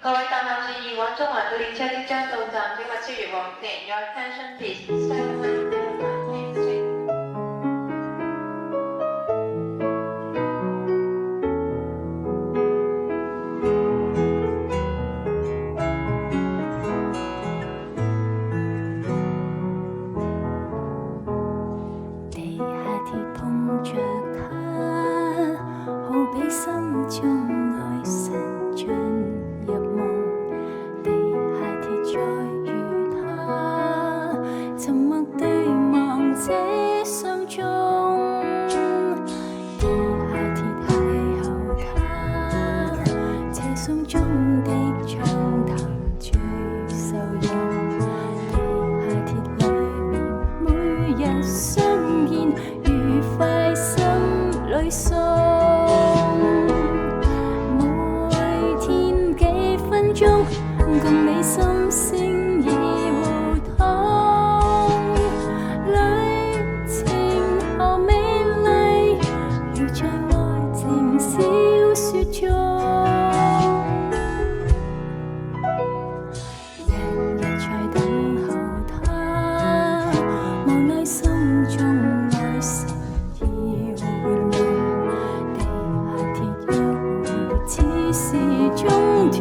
各位搭客注意，往中環嘅列車即將到站，請勿超越黃線。Your attention please. Step away from the main street. 地下鐵碰着它，好比心中愛神進入夢。地下鐵再遇它，沉默對望這相蹤。地下鐵邂逅它，這送中的暢談最受用。地下鐵裏面每日相見，愉快心裏送。每天幾分鐘，共你心聲已互通。旅程何美麗，如在愛情小說中。日日在等候它，無奈心中愛神已活濃。地下鐵要如此時中斷。